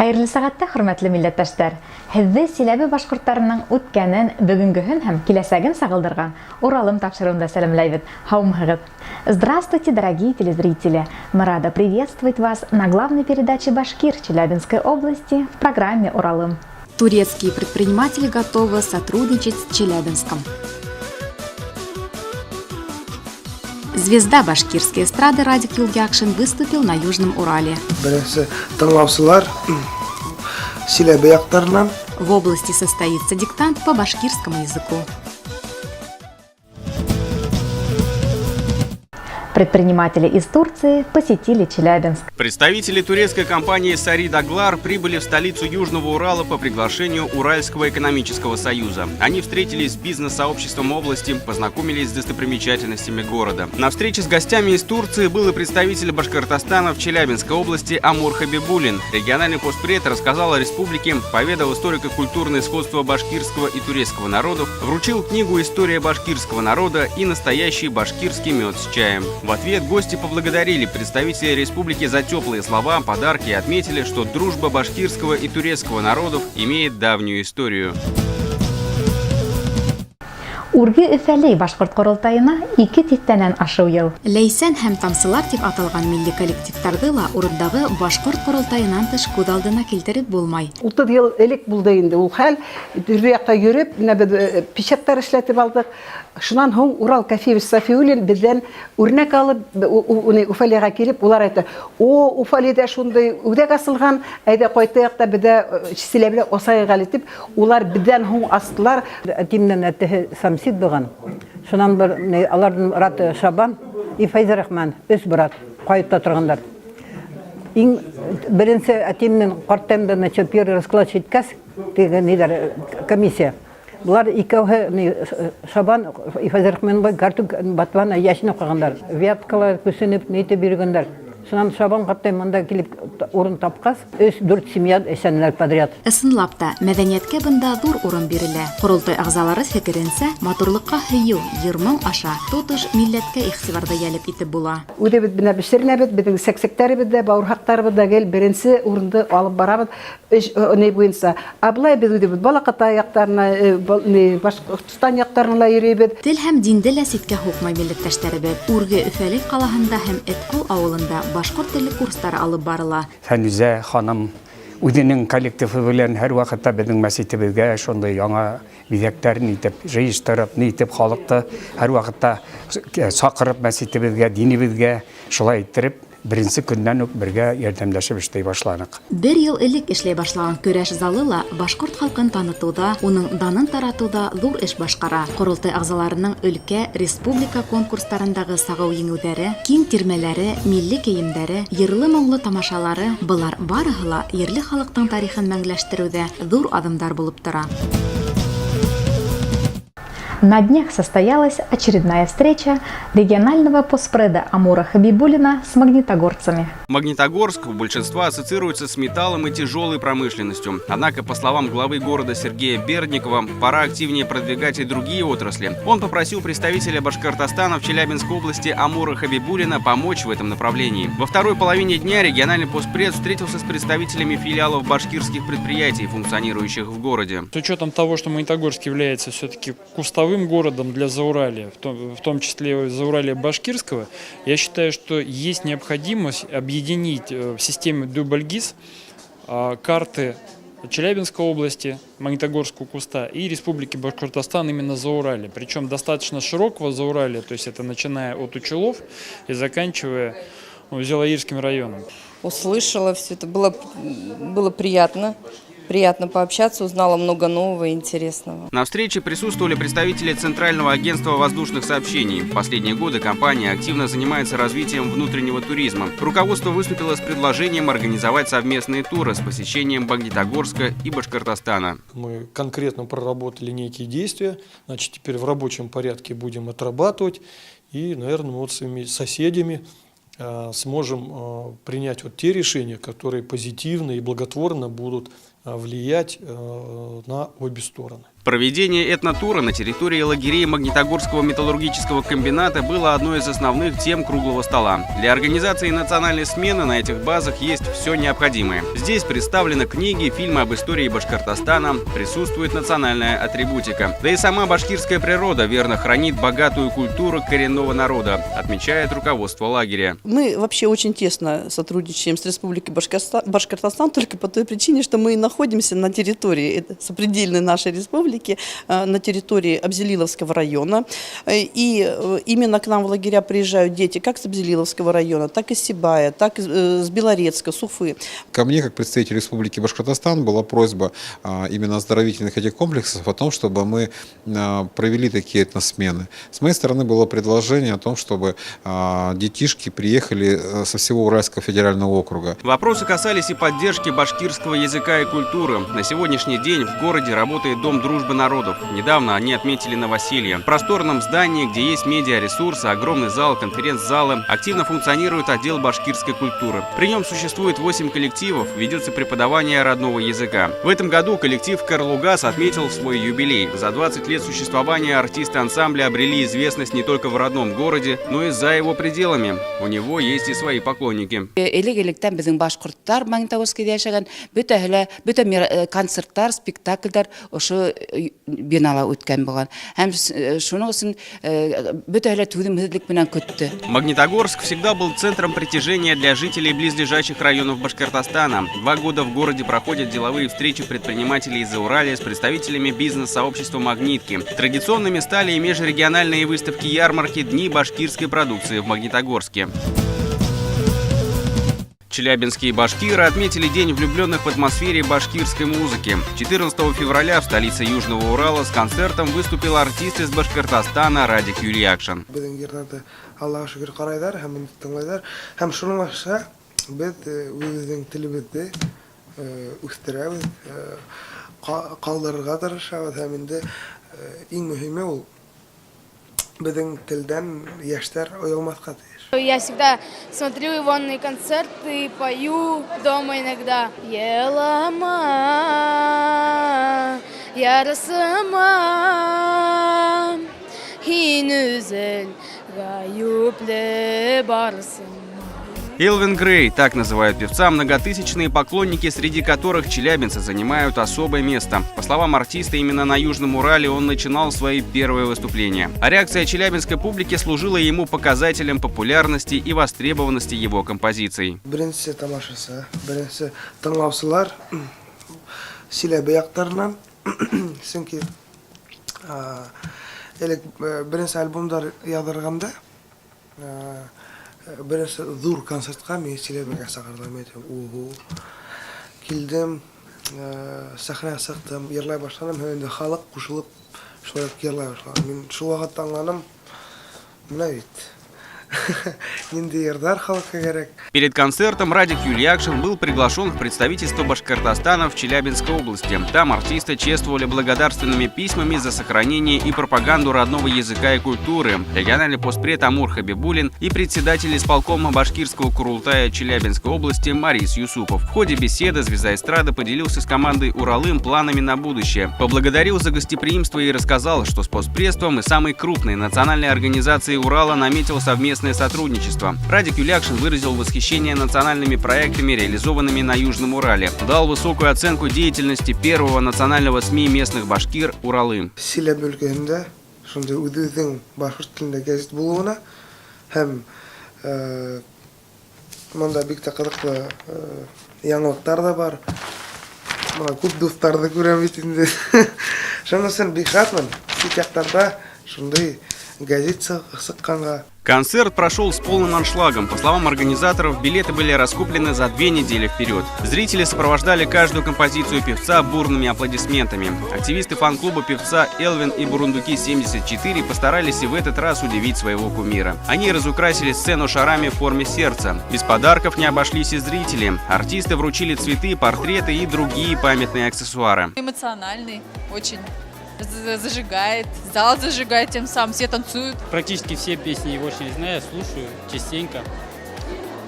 Хәерле сәгатьтә, хөрмәтле милләттәшләр. Һезне Силәбе башкортларының үткәнен, бүгенгеһен һәм киләсәген сагылдырган Уралым тапшыруында сәламләйбез. Һаумыгыз. Здравствуйте, дорогие телезрители. Мы рады приветствовать вас на главной передаче «Башкир» Челябинской области в программе «Уралым». Турецкие предприниматели готовы сотрудничать с Челябинском. Звезда башкирской эстрады Радик Юлгякшин выступил на Южном Урале. В области состоится диктант по башкирскому языку. Предприниматели из Турции посетили Челябинск. Представители турецкой компании «Сари Даглар» прибыли в столицу Южного Урала по приглашению Уральского экономического союза. Они встретились с бизнес-сообществом области, познакомились с достопримечательностями города. На встрече с гостями из Турции был и представитель Башкортостана в Челябинской области Амур Хабибулин. Региональный постпред рассказал о республике, поведал историко-культурное сходство башкирского и турецкого народов, вручил книгу «История башкирского народа» и настоящий башкирский мед с чаем. В ответ гости поблагодарили представителей республики за теплые слова, подарки и отметили, что дружба башкирского и турецкого народов имеет давнюю историю. Үрге Өфәлей башкорт корылтайына 2 титтәнән ашыу ел. Ләйсән һәм тамсылар дип аталган милли коллективтарны ла урындагы башкорт корылтайынан тыш күз алдына килтереп булмай. 30 ел элек булды инде ул хәл. Төрле якта йөреп, печаттар эшләтеп алдык. Шуннан һоң Урал Кафиевич Сафиуллин бездән үрнәк алып, Уфалига килеп, улар әйтте: "О, Уфалида шундый үдәк асылган, әйдә кайтыйк та бездә Силәбе осайга итеп, улар бездән һоң астылар." Тимнән әтте Самсид булган. Шуннан бер алардан Рат Шабан и Файза Рахман өс брат кайтта торганнар. Иң беренче Атимнең картемдә начал первый расклад иткәс, дигән нидер комиссия. Булар икәүһе Шабан и Файза Рахман бай картук батвана яшина калганнар. Вяткалар күсенеп нитеп биргәннәр. Шуннан Шабан картем монда килеп урын тапкас, 3-4 семья эсәнләр подряд. Ысынлап та, мәдәнияткә бында зур урын бирелә. Корылтай әгъзалары фикеренсә, матурлыкка һөю, йөрмөң аша тотыш милләткә игътибарда ялеп итеп була. Үдебез бина бишернәбез, безнең сәксәктәребездә, баурхактарыбызда гел беренче урынды алып барабыз. Не буенча. Аблай без үдебез Балакатай яктарына, Башкортстан яктарына йөрибез. Тел һәм динде лә ситкә хукмай милләттәшләребез. Үрге Өфәлек калаһында һәм Эткул авылында башкорт теле курслары алып барыла. Фәнүзә ханым үзенең коллективы белән һәр вакытта безнең мәсҗидебезгә шундый яңа бизәкләрне итеп, җыештырып, нитеп халыкты һәр вакытта сакырып мәсҗидебезгә, динебезгә шулай иттереп, беренче көннән үк бергә ярдәмләшеп эшләй башладык. Бер ел элек эшләй башлаган көрәш залы ла башкорт халкын танытуда, уның данын таратуда зур эш башкара. Корылтай әгъзаларының өлкә, республика конкурсларындагы сагау еңүләре, киң тирмәләре, милли киемнәре, йырлы-моңлы тамашалары, булар барыһы ла ерле халыктың тарихын мәңгеләштерүдә зур адымдар булып тора. На днях состоялась очередная встреча регионального постпреда Амура Хабибуллина с магнитогорцами. Магнитогорск у большинства ассоциируется с металлом и тяжелой промышленностью. Однако, по словам главы города Сергея Бердникова, пора активнее продвигать и другие отрасли. Он попросил представителя Башкортостана в Челябинской области Амура Хабибуллина помочь в этом направлении. Во второй половине дня региональный постпред встретился с представителями филиалов башкирских предприятий, функционирующих в городе. С учетом того, что Магнитогорск является все-таки кустовым городом для Зауралья, в том числе Зауралья Башкирского, я считаю, что есть необходимость объединить в системе Дюбальгиз карты Челябинской области, Магнитогорского куста и Республики Башкортостан именно Зауралья. Причем достаточно широкого Зауралья, то есть это начиная от Учелов и заканчивая Зелаирским районом. Услышала все это, было приятно. Приятно пообщаться, узнала много нового и интересного. На встрече присутствовали представители Центрального агентства воздушных сообщений. В последние годы компания активно занимается развитием внутреннего туризма. Руководство выступило с предложением организовать совместные туры с посещением Магнитогорска и Башкортостана. Мы конкретно проработали некие действия, значит, теперь в рабочем порядке будем отрабатывать и, наверное, вот с своими соседями сможем принять вот те решения, которые позитивно и благотворно будут влиять на обе стороны. Проведение этнотура на территории лагерей Магнитогорского металлургического комбината было одной из основных тем круглого стола. Для организации национальной смены на этих базах есть все необходимое. Здесь представлены книги, фильмы об истории Башкортостана, присутствует национальная атрибутика. Да и сама башкирская природа верно хранит богатую культуру коренного народа, отмечает руководство лагеря. Мы вообще очень тесно сотрудничаем с Республикой Башкортостан только по той причине, что мы находимся на территории сопредельной нашей республики, на территории Абзелиловского района. И именно к нам в лагеря приезжают дети как с Абзелиловского района, так и с Сибая, так и с Белорецка, с Уфы. Ко мне, как представитель Республики Башкортостан, была просьба именно оздоровительных этих комплексов о том, чтобы мы провели такие этносмены. С моей стороны было предложение о том, чтобы детишки приехали со всего Уральского федерального округа. Вопросы касались и поддержки башкирского языка и культуры. На сегодняшний день в городе работает Дом дружбы народов. Недавно они отметили новоселье. В просторном здании, где есть медиаресурсы, огромный зал, конференц-залы, активно функционирует отдел башкирской культуры. При нем существует 8 коллективов, ведется преподавание родного языка. В этом году коллектив «Карлугас» отметил свой юбилей. За 20 лет существования артисты ансамбля обрели известность не только в родном городе, но и за его пределами. У него есть и свои поклонники. Элек-электен біздің башқұрттар Магнитогорскіде яшаған бүті концерттар, спектакльдар ошы бинала өткен болған. Һәм шуның өчен бүті түземсезлек менән көтте. Магнитогорск всегда был центром притяжения для жителей близлежащих районов Башкортостана. 2 года в городе проходят деловые встречи предпринимателей из Зауралья с представителями бизнес-сообщества «Магнитки». Традиционными стали и межрегиональные выставки-ярмарки «Дни башкирской продукции» в Магнитогорске. Челябинские башкиры отметили День влюбленных в атмосфере башкирской музыки. 14 февраля в столице Южного Урала с концертом выступил артист из Башкортостана Радик Юлиакшин. Я всегда смотрю его на концерты, пою дома иногда. Елама, ярасыма, хинүзел, гаюпле барсым. Элвин Грей, так называют певца многотысячные поклонники, среди которых челябинцы занимают особое место. По словам артиста, именно на Южном Урале он начинал свои первые выступления. А реакция челябинской публики служила ему показателем популярности и востребованности его композиций. Бірінші зур концертқа мен Челябіге шақырдым едім. Келдім, сахнаға шықтым, ерлай баштадым, енді халық қосылып, шулай ерлай баштадым. Мен шу уақытта аңладым, мына бит. Перед концертом Радик Юлиакшин был приглашен в представительство Башкортостана в Челябинской области. Там артиста чествовали благодарственными письмами за сохранение и пропаганду родного языка и культуры. Региональный постпред Амур Хабибулин и председатель исполкома башкирского Курултая Челябинской области Марис Юсупов. В ходе беседы звезда эстрады поделился с командой «Уралым» планами на будущее. Поблагодарил за гостеприимство и рассказал, что с постпредством и самой крупной национальной организацией Урала наметил совместное сотрудничество. Радик Юлиакшин выразил восхищение национальными проектами, реализованными на Южном Урале. Дал высокую оценку деятельности первого национального СМИ местных башкир «Уралым». Концерт прошел с полным аншлагом. По словам организаторов, билеты были раскуплены за 2 недели вперед. Зрители сопровождали каждую композицию певца бурными аплодисментами. Активисты фан-клуба певца Элвин и Бурундуки 74 постарались и в этот раз удивить своего кумира. Они разукрасили сцену шарами в форме сердца. Без подарков не обошлись и зрители. Артисты вручили цветы, портреты и другие памятные аксессуары. Эмоциональный, очень. Зажигает, зал зажигает, тем самым все танцуют. Практически все песни его очень знаю, слушаю частенько.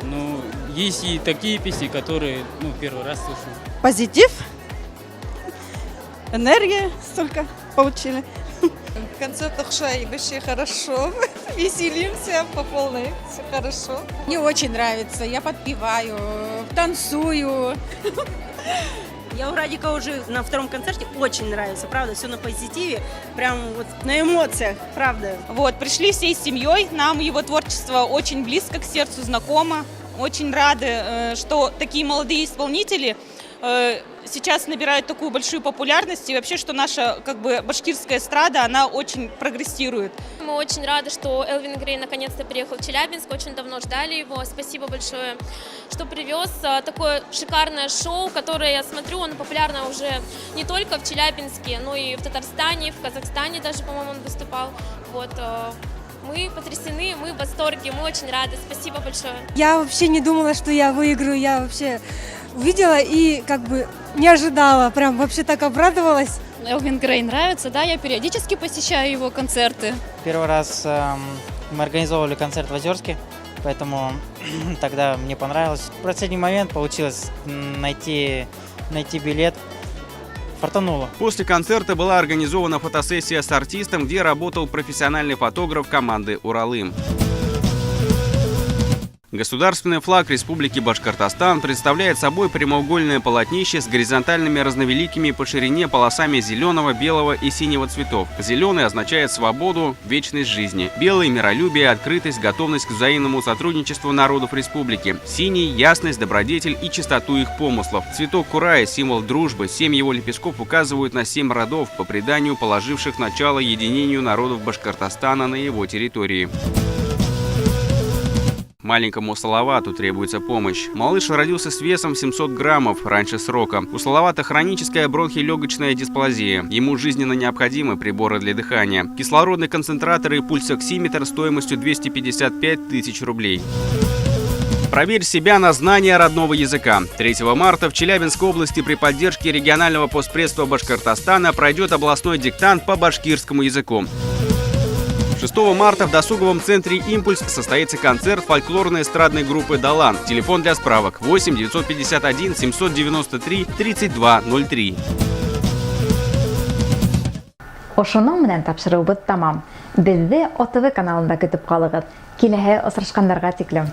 Но есть и такие песни, которые первый раз слушаю. Позитив, энергия столько. получили. Концерт Ахшай вообще хорошо. Веселимся по полной. Все хорошо. Мне очень нравится. Я подпеваю, танцую. Я у Радика уже на втором концерте, очень нравится, правда, все на позитиве, прям вот на эмоциях, правда. Вот, пришли всей семьей, нам его творчество очень близко к сердцу, знакомо. Очень рады, что такие молодые исполнители сейчас набирают такую большую популярность, и вообще, что наша башкирская эстрада, она очень прогрессирует. Мы очень рады, что Элвин Грей наконец-то приехал в Челябинск, очень давно ждали его. Спасибо большое, что привез такое шикарное шоу, которое, я смотрю, оно популярно уже не только в Челябинске, но и в Татарстане, в Казахстане даже, по-моему, он выступал. Вот. Мы потрясены, мы в восторге, мы очень рады. Спасибо большое. Я вообще не думала, что я выиграю. Я вообще увидела и не ожидала. Прям вообще так обрадовалась. Элвин Грей нравится, да, я периодически посещаю его концерты. Первый раз мы организовывали концерт в Озерске, поэтому тогда мне понравилось. В последний момент получилось найти билет. Фартануло. После концерта была организована фотосессия с артистом, где работал профессиональный фотограф команды «Уралым». Государственный флаг Республики Башкортостан представляет собой прямоугольное полотнище с горизонтальными разновеликими по ширине полосами зеленого, белого и синего цветов. Зеленый означает свободу, вечность жизни. Белый – миролюбие, открытость, готовность к взаимному сотрудничеству народов республики. Синий – ясность, добродетель и чистоту их помыслов. Цветок курая – символ дружбы. 7 его лепестков указывают на 7 родов, по преданию положивших начало единению народов Башкортостана на его территории. Маленькому Салавату требуется помощь. Малыш родился с весом 700 граммов раньше срока. У Салавата хроническая бронхолегочная дисплазия. Ему жизненно необходимы приборы для дыхания. Кислородный концентратор и пульсоксиметр стоимостью 255 тысяч рублей. Проверь себя на знание родного языка. 3 марта в Челябинской области при поддержке регионального постпредства Башкортостана пройдет областной диктант по башкирскому языку. 6 марта в досуговом центре «Импульс» состоится концерт фольклорной эстрадной группы «Далан». Телефон для справок 8 951 793 3203. Ошоның менән тапшырыубыз тамам. Безне ОТВ каналында көтүп калыгыз. Киләһе очрашканнарга тиклем.